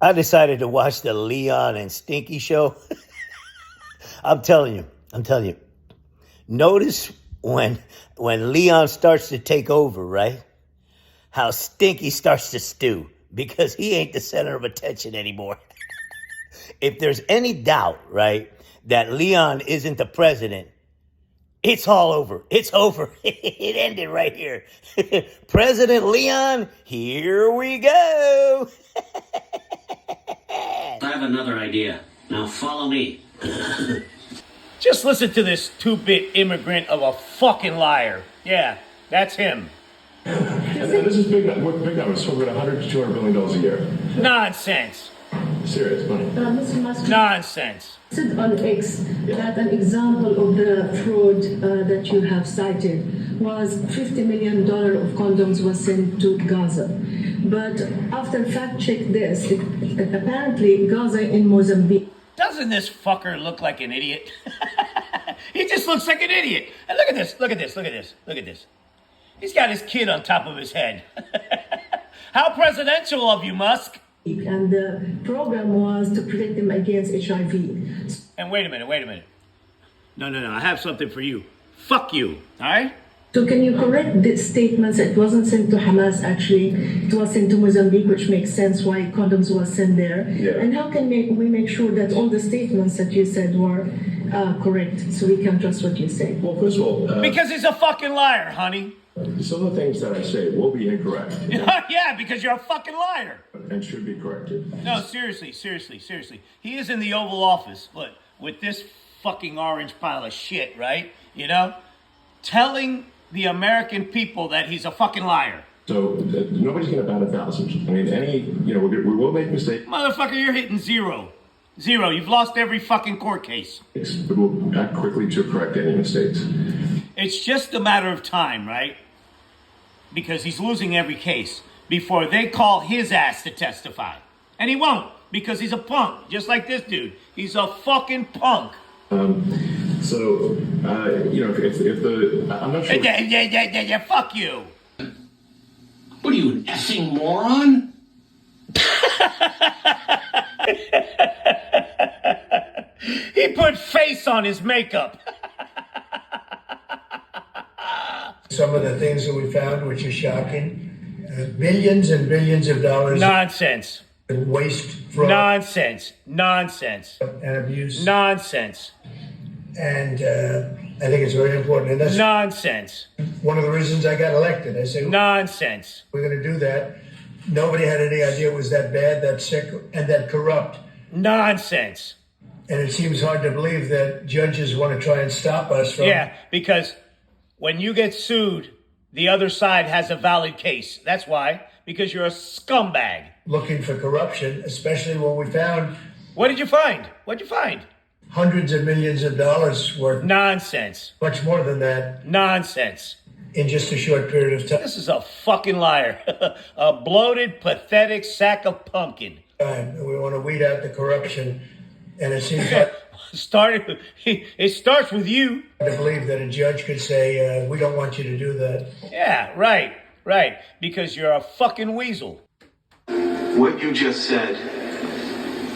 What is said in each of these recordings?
I decided to watch the Leon and Stinky show. I'm telling you. Notice when Leon starts to take over, right? How Stinky starts to stew because he ain't the center of attention anymore. If there's any doubt, right, that Leon isn't the president, it's all over. It's over. It ended right here. President Leon, here we go. I have another idea. Now follow me. Just listen to this two-bit immigrant of a fucking liar. Yeah, that's him. And this is big numbers, so we're at $100 to $200 billion a year. Nonsense. Serious money. Mr. Musk Nonsense. said on X that an example of the fraud that you have cited was $50 million of condoms was sent to Gaza. But after fact-check this, apparently Gaza in Mozambique. Doesn't this fucker look like an idiot? He just looks like an idiot. And look at this. He's got his kid on top of his head. How presidential of you, Musk. And the program was to protect them against HIV. And wait a minute. No, I have something for you. Fuck you, all right? So can you correct the statements? It wasn't sent to Hamas, actually. It was sent to Mozambique, which makes sense why condoms was sent there. Yeah. And how can we make sure that all the statements that you said were correct so we can trust what you say? Well, first of all... Because he's a fucking liar, honey. Some of the things that I say will be incorrect. Yeah, because you're a fucking liar. And should be corrected. No, seriously. He is in the Oval Office, but with this fucking orange pile of shit, right? You know? Telling the American people that he's a fucking liar. So nobody's going to bat 1,000. I mean, we will make mistakes. Motherfucker, you're hitting zero. You've lost every fucking court case. But we'll act quickly to correct any mistakes. It's just a matter of time, right? Because he's losing every case before they call his ass to testify. And he won't, because he's a punk, just like this dude. He's a fucking punk. If I'm not sure. Yeah, fuck you. What are you, an effing moron? He put face on his makeup. Some of the things that we found, which is shocking, billions and billions of dollars. Nonsense. Waste, fraud, Nonsense. and abuse. Nonsense. And I think it's very important. And that's Nonsense. one of the reasons I got elected. I said, Nonsense. we're going to do that. Nobody had any idea it was that bad, that sick, and that corrupt. Nonsense. And it seems hard to believe that judges want to try and stop us from... Yeah, because when you get sued, the other side has a valid case. That's why. Because you're a scumbag. looking for corruption, especially when we found... What did you find? What'd you find? Hundreds of millions of dollars worth. Nonsense. Much more than that. Nonsense. In just a short period of time. This is a fucking liar. A bloated, pathetic sack of pumpkin. And we want to weed out the corruption. And it seems like... It starts with you. to believe that a judge could say, we don't want you to do that. Yeah, right. Because you're a fucking weasel. What you just said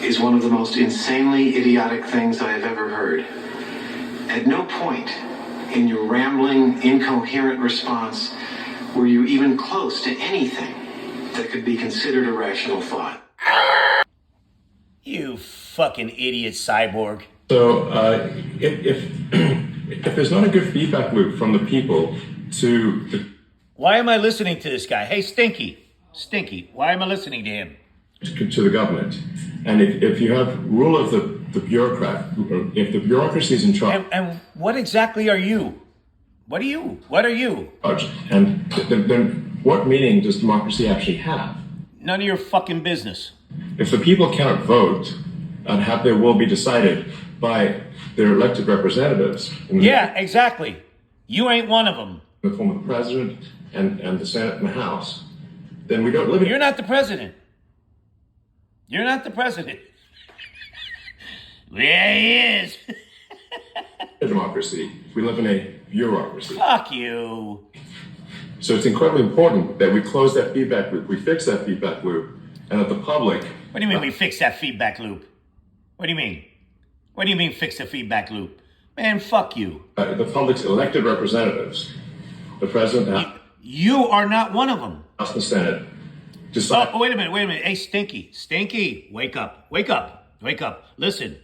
is one of the most insanely idiotic things I have ever heard. At no point in your rambling, incoherent response were you even close to anything that could be considered a rational thought. You fucking idiot cyborg. So if there's not a good feedback loop from the people to the... Why am I listening to this guy? Hey, Stinky, why am I listening to him? To the government, and if you have rule of the bureaucrat, if the bureaucracy is in charge, And what exactly are you? What are you? and then what meaning does democracy actually have? None of your fucking business. If the people cannot vote and have their will be decided by their elected representatives, Yeah, exactly. You ain't one of them. in the form of the president and the Senate and the House, then we don't live in You're not the president. You're not the president. Yeah, he is. a democracy. We live in a bureaucracy. Fuck you. So it's incredibly important that we close that feedback loop, we fix that feedback loop, and that the public. What do you mean we fix that feedback loop? What do you mean? What do you mean fix the feedback loop? Man, fuck you. The public's elected representatives, the president, You are not one of them. House and Senate, decide. Oh, wait a minute. Hey, Stinky, wake up. Listen.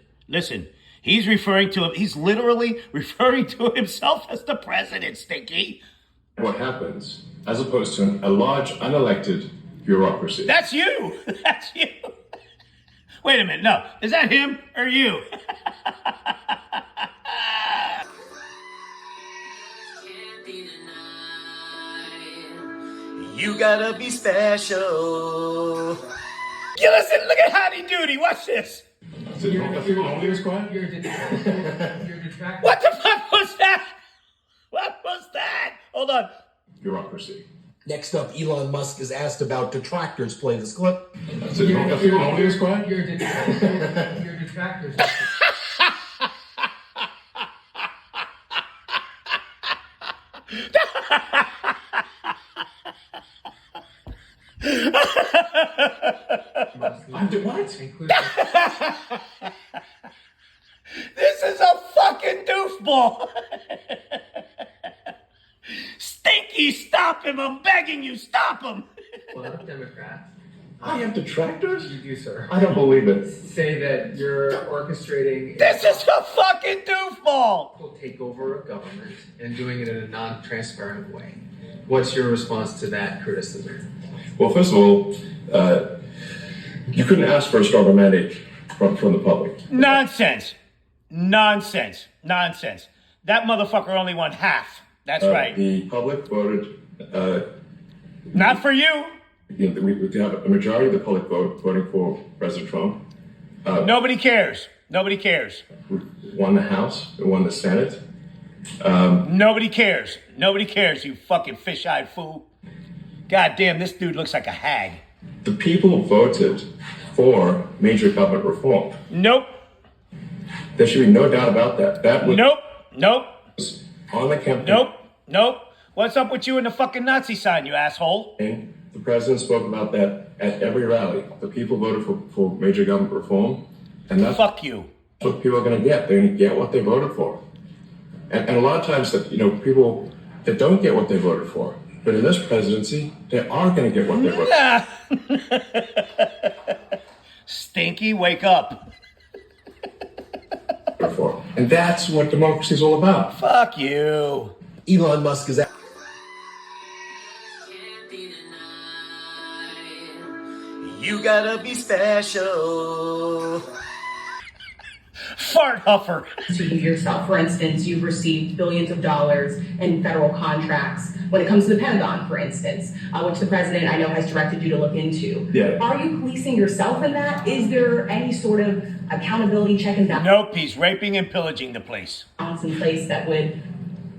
He's literally referring to himself as the president, Stinky. What happens, as opposed to a large unelected bureaucracy. That's you. Wait a minute, no. Is that him or you? You gotta be special. Listen, look at Howdy Doody. Watch this. So you want people only this quiet? You're detractor. What the fuck was that? Hold on. Bureaucracy. Next up, Elon Musk is asked about detractors. Play this clip. So you want people only this quiet? You're detractors. What? This is a fucking doofball. Stinky, stop him. I'm begging you, stop him. A lot of Democrats. I have detractors? You do, sir. I don't believe it. Say that you're orchestrating This is a fucking doofball. a takeover of government and doing it in a non-transparent way. What's your response to that criticism? Well, first of all, you couldn't ask for a stronger mandate from the public. Nonsense. That motherfucker only won half. That's right. The public voted. Not for you. We have a majority of the public voting for President Trump. Nobody cares. We won the House. We won the Senate. Nobody cares, you fucking fish-eyed fool. God damn, this dude looks like a hag. The people voted for major government reform. Nope. There should be no doubt about that. That was Nope. on the campaign. Nope. What's up with you and the fucking Nazi sign, you asshole? The president spoke about that at every rally. The people voted for major government reform. And that's Fuck you. what people are going to get. They're going to get what they voted for. And a lot of times, people that don't get what they voted for. But in this presidency, they are going to get what they voted for. Stinky, wake up. For. And that's what democracy is all about. Fuck you. Elon Musk is You gotta be special. Fart huffer. To you yourself. For instance, you've received billions of dollars in federal contracts when it comes to the Pentagon, for instance, which the president, I know, has directed you to look into. Yeah. Are you policing yourself in that? Is there any sort of accountability check and balance Nope, he's raping and pillaging the place. in place that would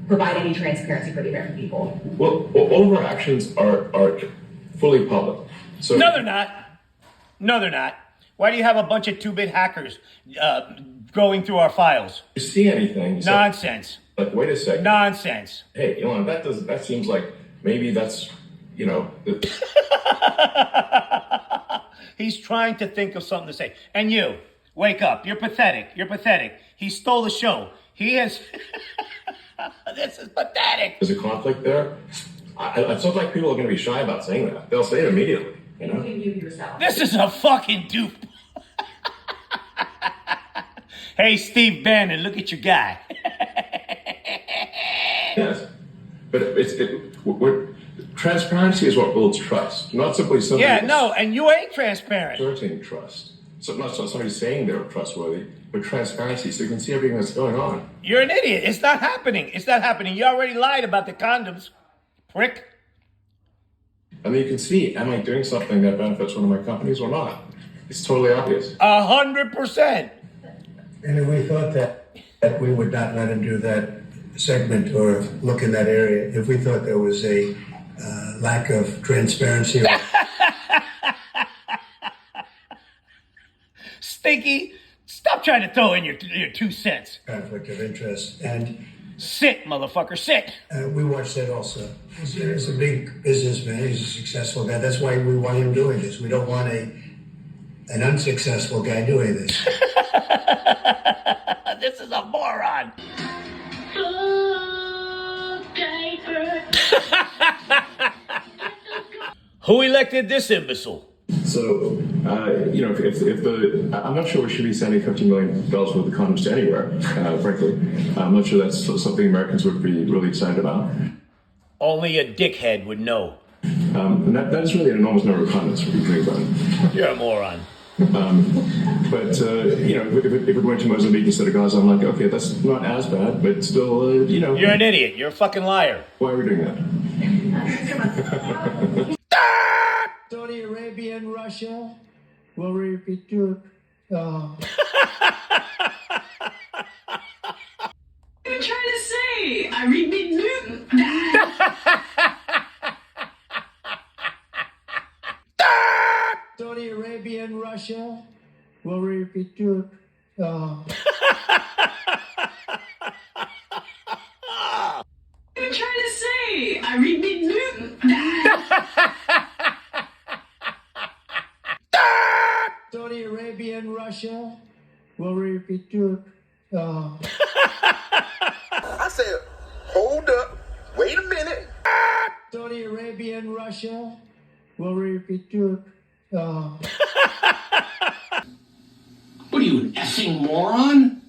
provide any transparency for the American people? Well, all of our actions are fully public. So No, they're not. Why do you have a bunch of 2-bit hackers going through our files? if you see anything, you say, Nonsense. like, wait a second. Nonsense. Hey, Elon, that seems like maybe that's, He's trying to think of something to say. And you, wake up. You're pathetic. He stole the show. He has... This is pathetic. There's a conflict there. It's not like people are going to be shy about saying that. They'll say it immediately, Including you yourself. This is a fucking dupe. Hey, Steve Bannon, look at your guy. Yes. But transparency is what builds trust, not simply somebody And you ain't transparent. asserting trust. So not somebody saying they're trustworthy, but transparency, so you can see everything that's going on. You're an idiot. It's not happening. You already lied about the condoms, prick. And then you can see, am I doing something that benefits one of my companies or not? It's totally obvious. 100%. And if we thought that we would not let him do that segment or look in that area, if we thought there was a lack of transparency. Stinky, stop trying to throw in your 2 cents. Conflict of interest. And Sit, motherfucker, sit. We watched that also. He's a big businessman. He's a successful guy. That's why we want him doing this. We don't want an unsuccessful guy doing this. This is a moron. Who elected this imbecile? So, if I'm not sure we should be sending $50 million worth of condoms to anywhere, frankly. I'm not sure that's something Americans would be really excited about. Only a dickhead would know. And that is really an enormous number of condoms for you about it. You're a moron. But if it went to Mozambique instead of Gaza, I'm like, okay, that's not as bad, but still, You're an idiot. You're a fucking liar. Why are we doing that? Saudi Arabia and Russia will repeat to What are you trying to say? I repeat Newton. Saudi Arabia and Russia will repeat to What are you trying to say? I repeat Newton. Saudi Arabia and Russia will repeat to I said, hold up, wait a minute. Saudi Arabia and Russia will repeat to What are you, an effing moron?